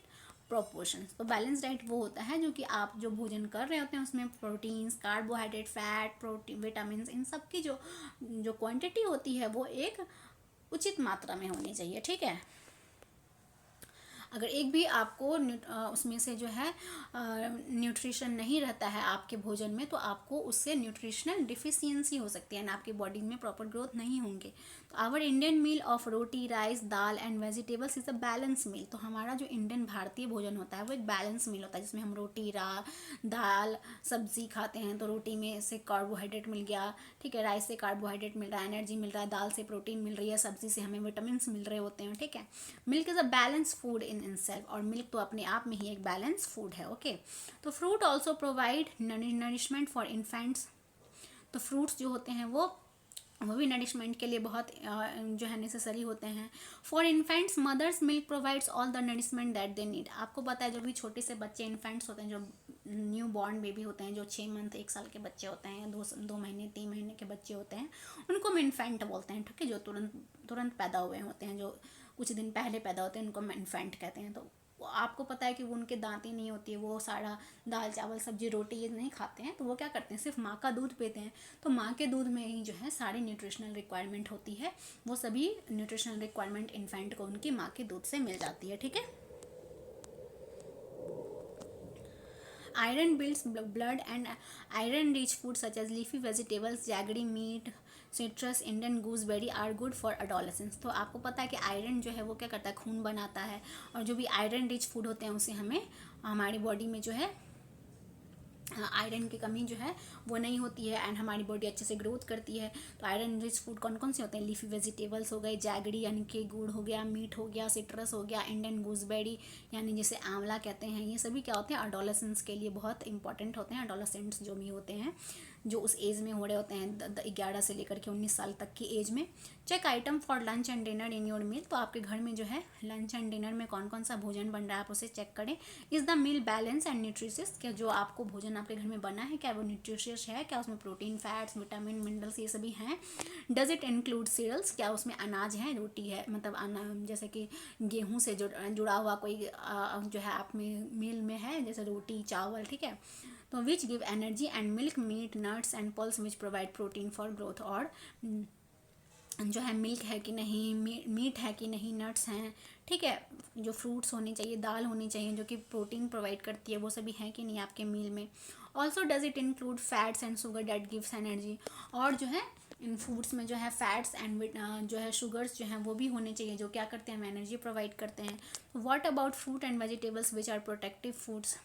proportions. तो बैलेंस डाइट वो होता है जो कि आप जो भोजन कर रहे होते हैं उसमें proteins, carbohydrate, fat, protein, vitamin, इन सब की जो क्वांटिटी होती है वो एक उचित मात्रा में होनी चाहिए, ठीक है। अगर एक भी आपको उसमें से जो है न्यूट्रिशन नहीं रहता है आपके भोजन में, तो आपको उससे न्यूट्रिशनल डिफिशियंसी हो सकती है, ना आपकी बॉडी में प्रॉपर ग्रोथ नहीं होंगे। तो our Indian meal of roti, rice, dal and vegetables is a balance meal. तो हमारा जो इंडियन भारतीय भोजन होता है वो एक बैलेंस मील होता है जिसमें हम रोटी, दाल, सब्जी खाते हैं। तो रोटी में से कार्बोहाइड्रेट मिल गया, ठीक है, राइस से कार्बोहाइड्रेट मिल रहा है, एनर्जी मिल रहा है, दाल से प्रोटीन मिल रही है, सब्जी से हमें विटामिन मिल रहे होते हैं, ठीक है। Milk is a balance food in self, और मिल्क तो अपने आप में ही एक बैलेंस फूड है। ओके, तो fruit also provide nourishment for infants. तो फ्रूट्स जो होते हैं वो वो भी नरिशमेंट के लिए बहुत जो है नेसेसरी होते हैं। For infants mother's milk provides all the nourishment that they need. आपको पता है जो भी छोटे से बच्चे इन्फेंट्स होते हैं, जो न्यू बॉर्न बेबी होते हैं, जो 6 मंथ 1 साल के बच्चे होते हैं, 2 महीने 3 महीने के बच्चे होते हैं, उनको हम इन्फेंट बोलते हैं, ठीक है। जो तुरंत पैदा हुए होते हैं, जो कुछ दिन पहले पैदा होते हैं, उनको हम इन्फेंट कहते हैं। तो आपको पता है कि वो उनके दांत ही नहीं होती है, वो सारा दाल चावल सब्जी रोटी ये नहीं खाते हैं, तो वो क्या करते हैं, सिर्फ माँ का दूध पीते हैं। तो माँ के दूध में ही जो है सारी न्यूट्रिशनल रिक्वायरमेंट होती है, वो सभी न्यूट्रिशनल रिक्वायरमेंट इन्फेंट को उनकी माँ के दूध से मिल जाती है, ठीक है। Iron builds blood, and iron rich foods such as leafy vegetables, jaggery meat, citrus, Indian gooseberry are good for adolescents। तो आपको पता है कि आयरन जो है वो क्या करता है, खून बनाता है, और जो भी आयरन रिच फूड होते हैं उसे हमें हमारी बॉडी में जो है आयरन की कमी जो है वो नहीं होती है, एंड हमारी बॉडी अच्छे से ग्रोथ करती है। तो आयरन रिच फूड कौन कौन से होते हैं, लीफी वेजिटेबल्स हो गए, जैगरी यानी कि गुड़ हो गया, मीट हो गया, सिट्रस हो गया, इंडियन गूसबेरी यानी जिसे आंवला कहते हैं। ये सभी क्या होते हैं, अडोलेसेंट्स के लिए बहुत इंपॉर्टेंट होते हैं। अडोलेसेंट्स जो भी होते हैं, जो उस एज में हो रहे होते हैं 11 से लेकर के 19 साल तक की एज में। Check item for lunch and dinner in your meal. तो आपके घर में जो है लंच एंड डिनर में कौन कौन सा भोजन बन रहा है, आप उसे चेक करें। Is the meal balance and nutritious, क्या जो आपको भोजन आपके घर में बना है क्या वो न्यूट्रिशियस है, क्या उसमें प्रोटीन, फैट्स, विटामिन, मिनरल्स ये सभी हैं। डज इट इंक्लूड सीरियल्स, क्या उसमें अनाज है, रोटी है, मतलब जैसे कि गेहूँ से जुड़ा हुआ कोई जो है आप में मील में है, जैसे रोटी चावल, ठीक है। तो which give energy, and milk, meat, nuts and pulse which provide protein for growth. और जो है मिल्क है कि नहीं, मीट है कि नहीं, नट्स हैं, ठीक है, जो फ्रूट्स होने चाहिए, दाल होनी चाहिए जो कि प्रोटीन प्रोवाइड करती है, वो सभी हैं कि नहीं आपके मील में। Also does it include fats and sugar that gives energy. और जो है इन फूड्स में जो है फैट्स एंड जो है शुगर्स जो हैं वो भी होने चाहिए, जो क्या करते हैं, हम एनर्जी प्रोवाइड करते हैं। What about fruit and vegetables which are protective foods.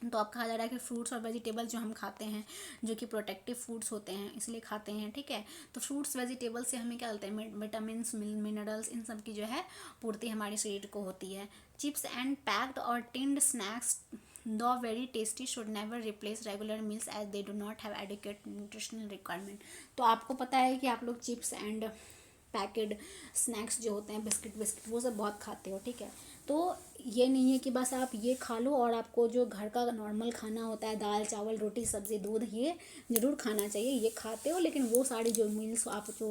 तो अब कहा जा रहा है कि फ्रूट्स और वेजिटेबल्स जो हम खाते हैं जो कि प्रोटेक्टिव फूड्स होते हैं इसलिए खाते हैं, ठीक है। तो फ्रूट्स वेजिटेबल्स से हमें क्या होता है, विटामिन, मिनरल्स, इन सब की जो है पूर्ति हमारे शरीर को होती है। चिप्स एंड पैक्ड और tinned snacks though very tasty should never replace regular meals as they do not have adequate nutritional requirement. तो आपको पता है कि आप लोग चिप्स एंड पैकेड स्नैक्स जो होते हैं, बिस्किट वो सब बहुत खाते हो, ठीक है। तो ये नहीं है कि बस आप ये खा लो और आपको जो घर का नॉर्मल खाना होता है, दाल चावल रोटी सब्ज़ी दूध, ये ज़रूर खाना चाहिए, ये खाते हो, लेकिन वो सारी जो मील्स आप जो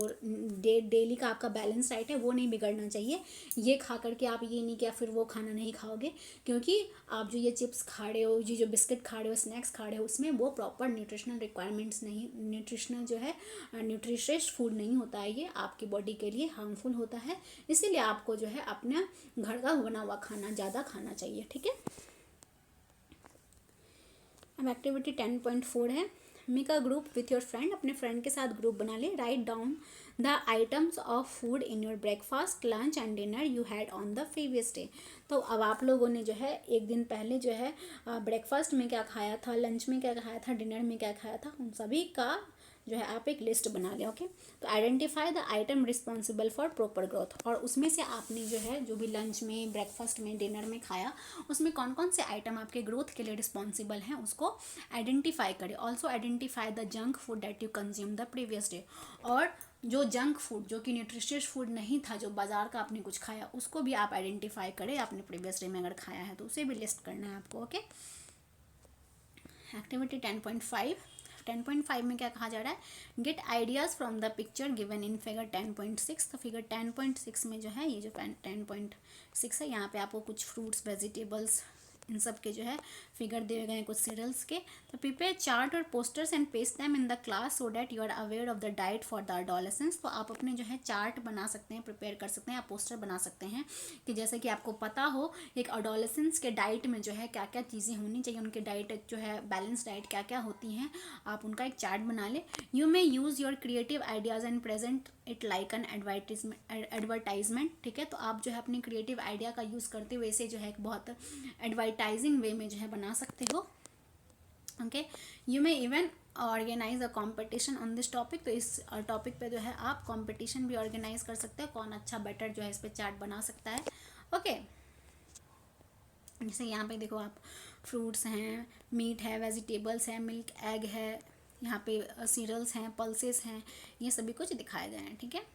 डेली का आपका बैलेंस डाइट है वो नहीं बिगड़ना चाहिए। ये खा करके आप ये नहीं कि फिर वो खाना नहीं खाओगे, क्योंकि आप जो ये चिप्स खा रहे हो, जो बिस्किट खा रहे हो, स्नैक्स खा रहे हो, उसमें वो प्रॉपर न्यूट्रिशनल रिक्वायरमेंट्स नहीं, न्यूट्रिशनल जो है न्यूट्रिशियस फूड नहीं होता है, ये आपकी बॉडी के लिए हार्मफुल होता है। इसीलिए आपको जो है अपना घर का बना हुआ खाना ज़्यादा खाना चाहिए, ठीक है। अब एक्टिविटी 10.4 है, make a group with your friend. अपने फ्रेंड के साथ ग्रुप बना ले। Write down the items of food in your breakfast, lunch and dinner you had on the previous day. तो अब आप लोगों ने जो है एक दिन पहले जो है ब्रेकफास्ट में क्या खाया था, लंच में क्या खाया था, डिनर में क्या खाया था, उन सभी का जो है आप एक लिस्ट बना लें, ओके। तो identify the item responsible for proper growth. और उसमें से आपने जो है जो भी लंच में, ब्रेकफास्ट में, डिनर में खाया, उसमें कौन कौन से आइटम आपके ग्रोथ के लिए रिस्पॉन्सिबल हैं उसको आइडेंटिफाई करें। Also identify the junk food that you consume the previous day. और जो जंक फूड जो कि न्यूट्रिशियस फूड नहीं था, जो बाजार का आपने कुछ खाया, उसको भी आप आइडेंटिफाई करें, आपने प्रीवियस डे में अगर खाया है तो उसे भी लिस्ट करना है आपको, ओके। एक्टिविटी 10.5 में क्या कहा जा रहा है, get ideas from the picture given in figure 10.6। तो फिगर 10.6 में जो है ये जो 10.6 है, यहाँ पे आपको कुछ फ्रूट्स, वेजिटेबल्स, इन सब के जो है फिगर दिए गए हैं, कुछ सीरियल्स के। तो प्रिपेयर चार्ट और posters and paste them in the class so that you are aware of the diet for the adolescence. तो आप अपने जो है चार्ट बना सकते हैं, प्रिपेयर कर सकते हैं, आप पोस्टर बना सकते हैं कि जैसे कि आपको पता हो एक एडोलेसेंस के डाइट में जो है क्या क्या चीज़ें होनी चाहिए, उनके डाइट जो है बैलेंस डाइट क्या क्या होती हैं, आप उनका एक चार्ट बना लें। You may use your creative ideas and present it like an advertisement, ठीक है। तो आप जो है अपने क्रिएटिव आइडिया का यूज़ करते हुए इसे जो है एक बहुत एडवर्टाइजिंग वे में जो है बना सकते हो, okay. You may even organise a competition on this topic. तो इस टॉपिक पे जो है आप कॉम्पिटिशन भी ऑर्गेनाइज कर सकते हैं, कौन अच्छा बेटर जो है इस पर चार्ट बना सकता है, ओके। जैसे यहाँ पे देखो आप फ्रूट्स हैं, मीट है, वेजिटेबल्स है, मिल्क, एग है, यहाँ पे सीरियल्स हैं, पल्सेस हैं, ये सभी कुछ दिखाए गए हैं, ठीक है।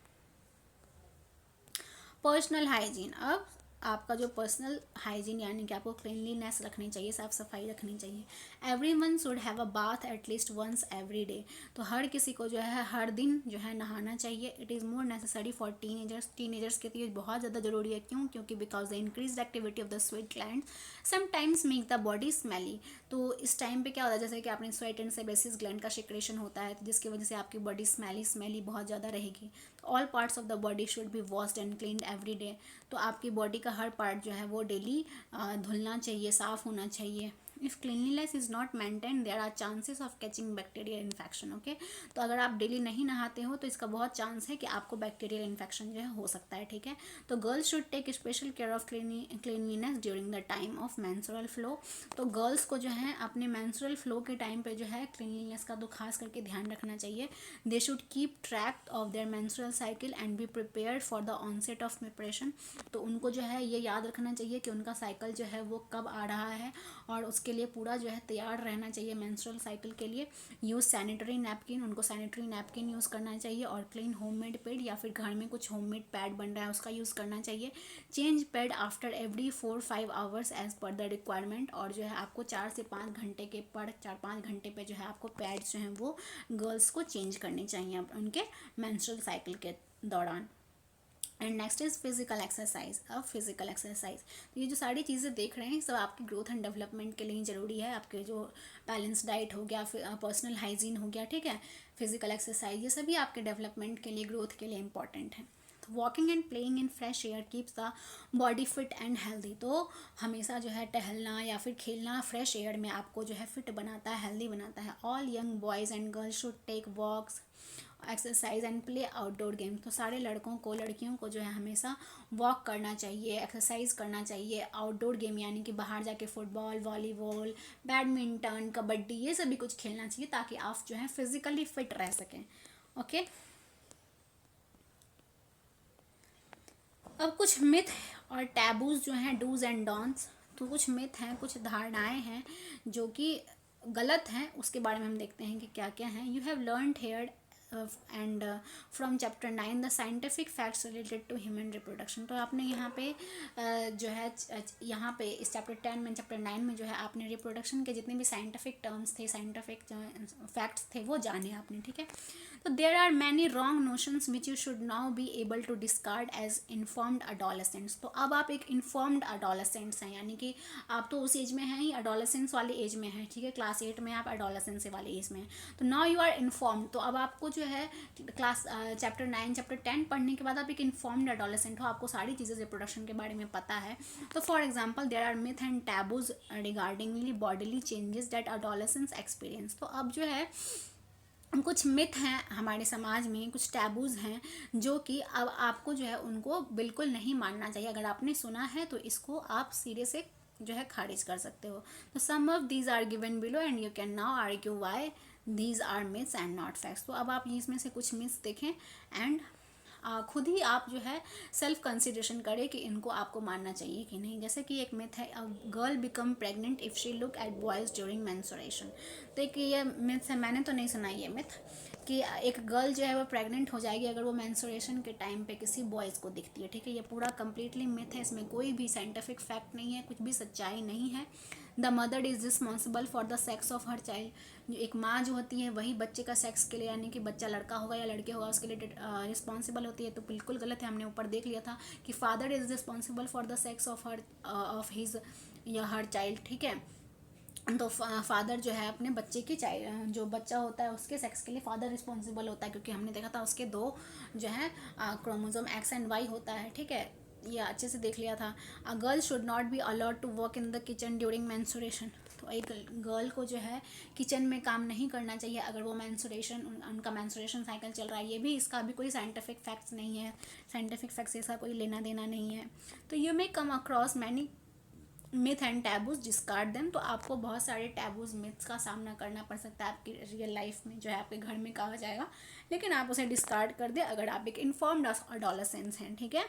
पर्सनल हाइजीन, अब आपका जो पर्सनल हाइजीन यानी कि आपको क्लीनलीनेस रखनी चाहिए, साफ सफाई रखनी चाहिए। Everyone should have a bath at least once every day, तो हर किसी को जो है हर दिन जो है नहाना चाहिए। It is more necessary for teenagers के लिए बहुत ज़्यादा ज़रूरी है। क्यों? क्योंकि because the increase activity of the sweat gland sometimes make the body smelly. तो इस टाइम पे क्या होता है, जैसे कि आपने स्वेट एंड सेबेसिस ग्लैंड का सिक्रेशन होता है, तो जिसकी वजह से आपकी बॉडी स्मेली बहुत ज़्यादा रहेगी। All parts of the body should be washed and cleaned every day, तो आपकी बॉडी का हर पार्ट जो है वो डेली धुलना चाहिए, साफ़ होना चाहिए। If cleanliness is not maintain there are chances of catching bacterial infection, okay. तो अगर आप डेली नहीं नहाते हो तो इसका बहुत चांस है कि आपको बैक्टीरियल इन्फेक्शन जो है हो सकता है, ठीक है। तो girls should take special care of cleanliness during the time of menstrual flow, तो गर्ल्स को जो है अपने मेंस्ट्रुअल फ्लो के टाइम पे जो है क्लीनलीनेस का तो खास करके ध्यान रखना चाहिए। They should keep track of their menstrual cycle and be prepared for the onset of preparation, तो उनको जो है ये याद रखना चाहिए कि उनका साइकिल जो है वो कब आ रहा है और उसके लिए पूरा जो है तैयार रहना चाहिए मेंस्ट्रुअल साइकिल के लिए। यूज़ सैनिटरी नैपकिन, उनको सैनिटरी नैपकिन यूज़ करना चाहिए, और क्लीन होममेड पैड या फिर घर में कुछ होममेड पैड बन रहा है उसका यूज़ करना चाहिए। Change pad after every 4-5 hours as per the requirement, और जो है आपको 4 से 5 घंटे के 4-5 घंटे पे जो है आपको पैड्स जो हैं वो गर्ल्स को चेंज करने चाहिए उनके मेंस्ट्रुअल साइकिल के दौरान। And next is physical exercise. अब फिजिकल एक्सरसाइज, तो ये जो सारी चीज़ें देख रहे हैं सब आपकी ग्रोथ एंड डेवलपमेंट के लिए ज़रूरी है। आपके जो बैलेंस डाइट हो गया, पर्सनल हाइजीन हो गया, ठीक है, फिजिकल एक्सरसाइज, ये सभी आपके डेवलपमेंट के लिए, ग्रोथ के लिए इंपॉर्टेंट है। Walking and playing in fresh air keeps the body fit and healthy, तो हमेशा जो है टहलना या फिर खेलना फ्रेश एयर में आपको जो है फिट बनाता है, हेल्दी बनाता है। All young boys and girls should take walks, exercise and play outdoor game, तो सारे लड़कों को, लड़कियों को जो है हमेशा वॉक करना चाहिए, एक्सरसाइज करना चाहिए, आउटडोर गेम यानी कि बाहर जाके फुटबॉल, वॉलीबॉल, बैडमिंटन, कबड्डी, ये सभी कुछ खेलना चाहिए ताकि आप जो है फिजिकली फिट रह सकें, ओके। अब कुछ मिथ और टैबूज जो हैं, डूज एंड डॉन्स, तो कुछ मिथ हैं, कुछ धारणाएं हैं जो कि गलत हैं, उसके बारे में हम देखते हैं कि क्या क्या हैं। You have learned here and from chapter 9 the scientific facts related to human reproduction, तो आपने यहाँ पे जो है यहाँ पे इस चैप्टर 9 में जो है आपने रिप्रोडक्शन के जितने भी साइंटिफिक टर्म्स थे, साइंटिफिक फैक्ट्स थे वो जाने आपने, ठीक है। तो there are many wrong notions which you should now be able to discard as informed adolescents, तो अब आप एक इन्फॉर्म्ड अडोलेसेंट्स हैं, यानी कि आप तो उस एज में हैं ही, अडोलेसेंस वाले एज में हैं, ठीक है, क्लास 8 में आप अडोलेसेंस वाले एज में हैं। तो नाउ यू आर इन्फॉर्म्ड, तो अब आपको जो है क्लास चैप्टर 9 चैप्टर 10 पढ़ने के बाद आप एक इन्फॉर्म्ड अडोलेसेंट हो, आपको सारी चीज़ें रिप्रोडक्शन के बारे में पता है। तो for example there are myth and taboos regardingly bodily changes that adolescents experience, तो अब जो है कुछ मिथ हैं हमारे समाज में, कुछ टैबूज हैं जो कि अब आपको जो है उनको बिल्कुल नहीं मानना चाहिए। अगर आपने सुना है तो इसको आप सिरे से जो है खारिज कर सकते हो। तो some of these are given below and you can now argue why these are myths and not facts, तो अब आप इसमें से कुछ मिथ्स देखें एंड खुद ही आप जो है सेल्फ कंसिडरेशन करें कि इनको आपको मानना चाहिए कि नहीं। जैसे कि एक मिथ है, a girl become pregnant if she look at boys during menstruation, तो एक ये मिथ है, मैंने तो नहीं सुना ये मिथ कि एक गर्ल जो है वो प्रेग्नेंट हो जाएगी अगर वो मेंस्ट्रुएशन के टाइम पे किसी बॉयज़ को दिखती है, ठीक है। ये पूरा कम्प्लीटली मिथ है, इसमें कोई भी साइंटिफिक फैक्ट नहीं है, कुछ भी सच्चाई नहीं है। The mother is responsible for the sex of her child, एक माँ जो होती है वही बच्चे का सेक्स के लिए, यानी कि बच्चा लड़का होगा या लड़के होगा उसके लिए रिस्पॉन्सिबल होती है, तो बिल्कुल गलत है। हमने ऊपर देख लिया था कि father is responsible for the sex of his या हर चाइल्ड, ठीक है। तो फादर जो है अपने बच्चे की चाइल्ड, जो बच्चा होता है उसके सेक्स के लिए फादर रिस्पॉन्सिबल होता है, क्योंकि हमने देखा था उसके 2 जो है क्रोमोसोम एक्स एंड वाई होता है, ठीक है, ये अच्छे से देख लिया था। A girl should not be allowed to work in the kitchen during menstruation, तो एक गर्ल को जो है किचन में काम नहीं करना चाहिए अगर वो उनका मेंस्ट्रुएशन साइकिल चल रहा है। ये भी, इसका भी कोई साइंटिफिक फैक्ट्स नहीं है, साइंटिफिक फैक्ट्स ऐसा कोई लेना देना नहीं है। तो you may come across many myth and taboos, discard them, तो आपको बहुत सारे टैबूज मिथ्स का सामना करना पड़ सकता है आपकी रियल लाइफ में, जो है आपके घर में कहा जाएगा, लेकिन आप उसे डिस्कार्ड कर दे अगर आप एक इन्फॉर्म्ड अडोलेसेंस हैं, ठीक है।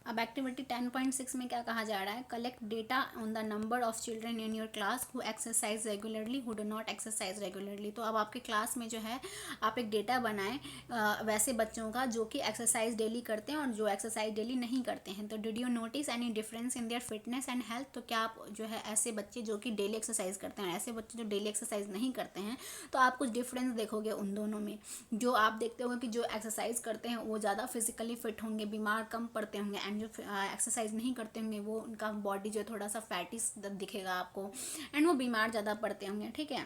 अब अब एक्टिविटी 10.6 में क्या कहा जा रहा है, collect data on the number of children in your class who exercise regularly who do not exercise regularly. तो अब आपके क्लास में जो है आप एक डेटा बनाएं वैसे बच्चों का जो कि एक्सरसाइज डेली करते हैं और जो एक्सरसाइज डेली नहीं करते हैं। तो did you notice any difference in their fitness and health. तो क्या आप जो है ऐसे बच्चे जो कि डेली एक्सरसाइज करते हैं, ऐसे बच्चे जो डेली एक्सरसाइज नहीं करते हैं, तो आप कुछ डिफरेंस देखोगे उन दोनों में। जो आप देखते होंगे कि जो एक्सरसाइज करते हैं वो ज़्यादा फिजिकली फिट होंगे, बीमार कम पड़ते होंगे, एंड जो एक्सरसाइज नहीं करते होंगे वो उनका बॉडी जो है थोड़ा सा फैटी दिखेगा आपको, एंड वो बीमार ज़्यादा पड़ते होंगे, ठीक है।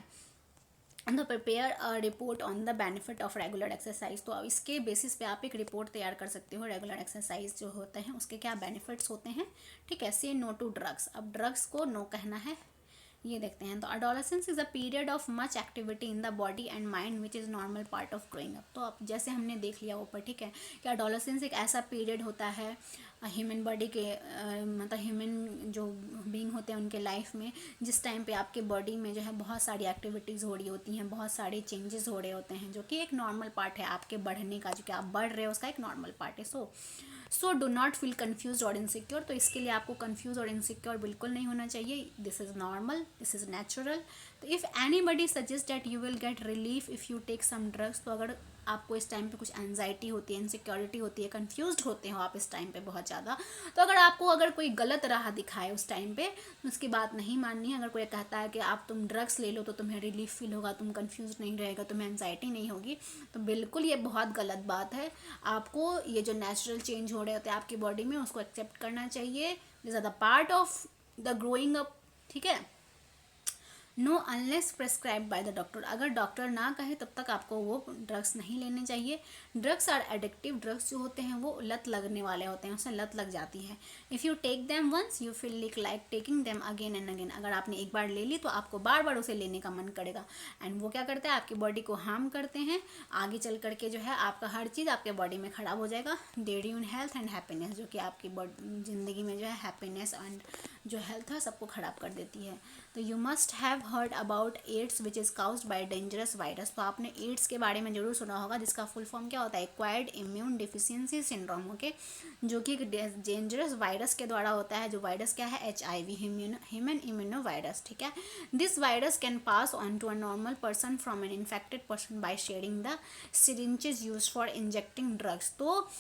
And the prepare a report on the benefit of regular exercise. तो अब इसके बेसिस पे आप एक रिपोर्ट तैयार कर सकते हो, रेगुलर एक्सरसाइज जो होते हैं उसके क्या बेनिफिट्स होते हैं, ठीक है। से नो टू ड्रग्स, अब ड्रग्स को नो कहना है, ये देखते हैं। तो adolescence is a period of much activity in the body and mind which is normal part of growing up. तो अब जैसे हमने देख लिया ऊपर, ठीक है, कि अडोलेसेंस एक ऐसा पीरियड होता है ह्यूमन बॉडी के मतलब ह्यूमन जो बीइंग होते हैं उनके लाइफ में, जिस टाइम पे आपके बॉडी में जो है बहुत सारी एक्टिविटीज़ हो रही होती हैं, बहुत सारे चेंजेस हो रहे होते हैं, जो कि एक नॉर्मल पार्ट है आपके बढ़ने का, जो कि आप बढ़ रहे हो उसका एक नॉर्मल पार्ट है। So do not feel confuse और इनसिक्योर। तो इसके लिए आपको कन्फ्यूज और इनसिक्योर बिल्कुल नहीं होना चाहिए। This is normal, this is natural. तो if anybody suggest that you will get relief if you take some drugs, तो अगर आपको इस टाइम पे कुछ एंजाइटी होती है, इनसिक्योरिटी होती है, कंफ्यूज्ड होते हो आप इस टाइम पे बहुत ज़्यादा, तो अगर कोई गलत राह दिखाए उस टाइम पे, तो उसकी बात नहीं माननी है। अगर कोई कहता है कि आप तुम ड्रग्स ले लो तो तुम्हें रिलीफ फील होगा, तुम कंफ्यूज नहीं रहेगा, तुम्हें एंजाइटी नहीं होगी, तो बिल्कुल ये बहुत गलत बात है। आपको ये जो नेचुरल चेंज हो रहे होते हैं आपकी बॉडी में उसको एक्सेप्ट करना चाहिए। This are the part of the growing up, ठीक है। No unless prescribe by the doctor, अगर डॉक्टर ना कहे तब तक आपको वो ड्रग्स नहीं लेने चाहिए। ड्रग्स आर एडिक्टिव, ड्रग्स जो होते हैं वो लत लगने वाले होते हैं, उससे लत लग जाती है। If you take them once you feel like taking them again and again, अगर आपने एक बार ले ली तो आपको बार बार उसे लेने का मन करेगा, एंड वो क्या करते हैं आपकी बॉडी को हार्म करते हैं। आगे चल करके जो है आपका हर चीज़ आपके बॉडी में ख़राब हो जाएगा। दे ड्यून हेल्थ एंड हैप्पीनेस, जो कि आपकी ज़िंदगी में जो है हैप्पीनेस एंड जो हेल्थ है सबको ख़राब कर देती है। तो you must have heard about AIDS which is caused by dangerous virus. तो आपने एड्स के बारे में जरूर सुना होगा, जिसका फुल फॉर्म क्या होता है, acquired immune deficiency syndrome, okay, जो कि एक डेंजरस वायरस के द्वारा होता है। जो वायरस क्या है, HIV, ह्यूमन इम्यूनो वायरस, ठीक है। This virus can pass on to a normal person from an infected person by sharing the syringes use for injecting drugs. तो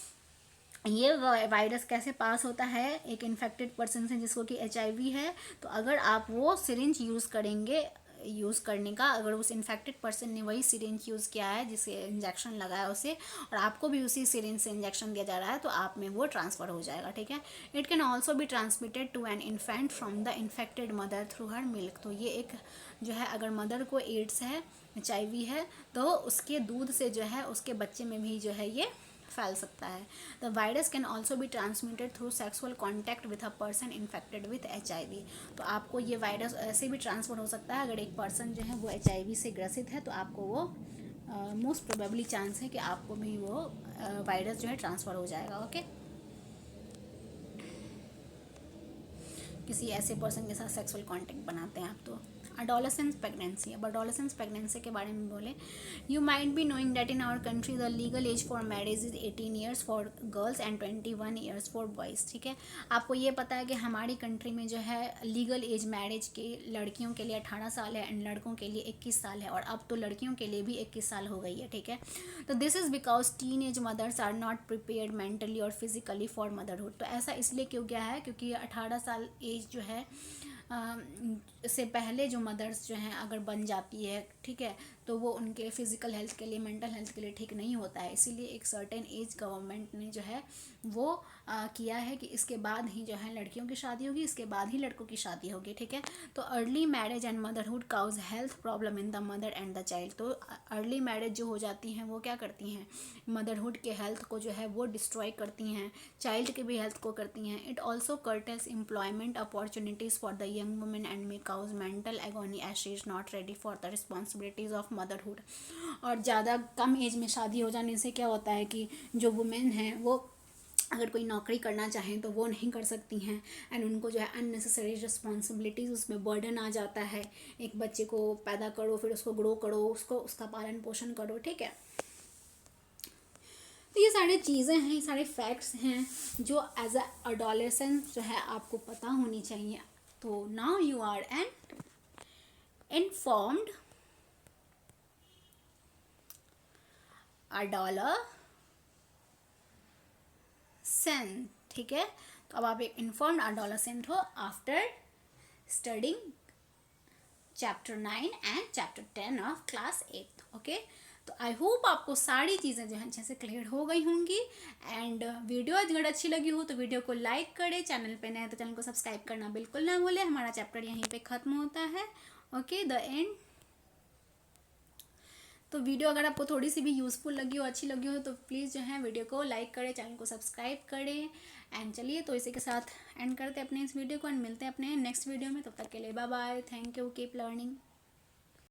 ये वायरस कैसे पास होता है एक इन्फेक्टेड पर्सन से जिसको कि HIV है, तो अगर आप वो सिरिंज यूज़ करेंगे, यूज़ करने का, अगर उस इन्फेक्टेड पर्सन ने वही सिरिंज यूज़ किया है जिसे इंजेक्शन लगाया उसे, और आपको भी उसी सिरिंज से इंजेक्शन दिया जा रहा है, तो आप में वो ट्रांसफ़र हो जाएगा, ठीक है। It can also be transmitted to an infant from the infected mother through her milk. तो ये एक जो है अगर मदर को एड्स है, HIV है, तो उसके दूध से जो है उसके बच्चे में भी जो है ये फैल सकता है। The virus can also be transmitted through sexual contact with a person infected with HIV। तो आपको ये वायरस ऐसे भी ट्रांसफर हो सकता है, अगर एक पर्सन जो है वो HIV से ग्रसित है तो आपको वो मोस्ट प्रोबेबली चांस है कि आपको भी वो वायरस जो है ट्रांसफ़र हो जाएगा, ओके, किसी ऐसे पर्सन के साथ सेक्सुअल कॉन्टैक्ट बनाते हैं आप। तो अडोलेसेंस प्रेगनेंसी, अब अडोलेसेंस प्रेगनेंसी के बारे में बोले, you might be knowing that in our country the legal age for marriage is 18 years for girls and 21 years for boys, ठीक है। आपको ये पता है कि हमारी कंट्री में जो है लीगल एज मैरिज के लड़कियों के लिए 18 साल है एंड लड़कों के लिए 21 साल है, और अब तो लड़कियों के लिए भी 21 साल हो गई है, ठीक है। तो this is because teen age mothers are not prepared mentally और फिजिकली फॉर मदरहुड। तो ऐसा इसलिए क्यों गया है, क्योंकि 18 साल एज जो है से पहले जो मदर्स जो हैं अगर बन जाती है, ठीक है, तो वो उनके फिज़िकल हेल्थ के लिए, मेंटल हेल्थ के लिए ठीक नहीं होता है। इसीलिए एक सर्टेन एज गवर्नमेंट ने जो है वो किया है कि इसके बाद ही जो है लड़कियों की शादी होगी, इसके बाद ही लड़कों की शादी होगी, ठीक है। तो early marriage and motherhood cause health problem in the mother and the child. तो अर्ली मैरिज जो हो जाती हैं वो क्या करती हैं, मदरहुड के हेल्थ को जो है वो डिस्ट्रॉय करती हैं, चाइल्ड के भी हेल्थ को करती हैं। It also curtails employment opportunities for the young women and may cause mental agony as she is not ready for the responsibilities of motherhood. और ज़्यादा कम एज में शादी हो जाने से क्या होता है कि जो वुमेन हैं वो अगर कोई नौकरी करना चाहें तो वो नहीं कर सकती हैं, एंड उनको जो है अननेसेसरी रिस्पॉन्सिबिलिटीज़ उसमें बर्डन आ जाता है। एक बच्चे को पैदा करो, फिर उसको ग्रो करो, उसका पालन पोषण करो, ठीक है। तो ये सारी चीज़ें हैं, ये सारे फैक्ट्स हैं जो एज अ अडोलेसेंट जो है आपको पता होनी चाहिए। तो now you are an informed adolescent, ठीक है। तो अब आप एक इन्फॉर्म्ड अडोलेसेंट हो after studying chapter 9 and chapter 10 of class 8, okay. तो आई होप आपको सारी चीज़ें जो हैं अच्छे से क्लियर हो गई होंगी। एंड वीडियो अगर अच्छी लगी हो तो वीडियो को लाइक करें, चैनल पे नए तो चैनल को सब्सक्राइब करना बिल्कुल ना भूलें। हमारा चैप्टर यहीं पे ख़त्म होता है, ओके, द एंड। तो वीडियो अगर आपको थोड़ी सी भी यूज़फुल लगी हो, अच्छी लगी हो, तो प्लीज़ जो है वीडियो को लाइक करें, चैनल को सब्सक्राइब करें। एंड चलिए तो इसी के साथ एंड करते हैं अपने इस वीडियो को एंड मिलते हैं अपने नेक्स्ट वीडियो में। तब तक के लिए bye bye, thank you, keep learning.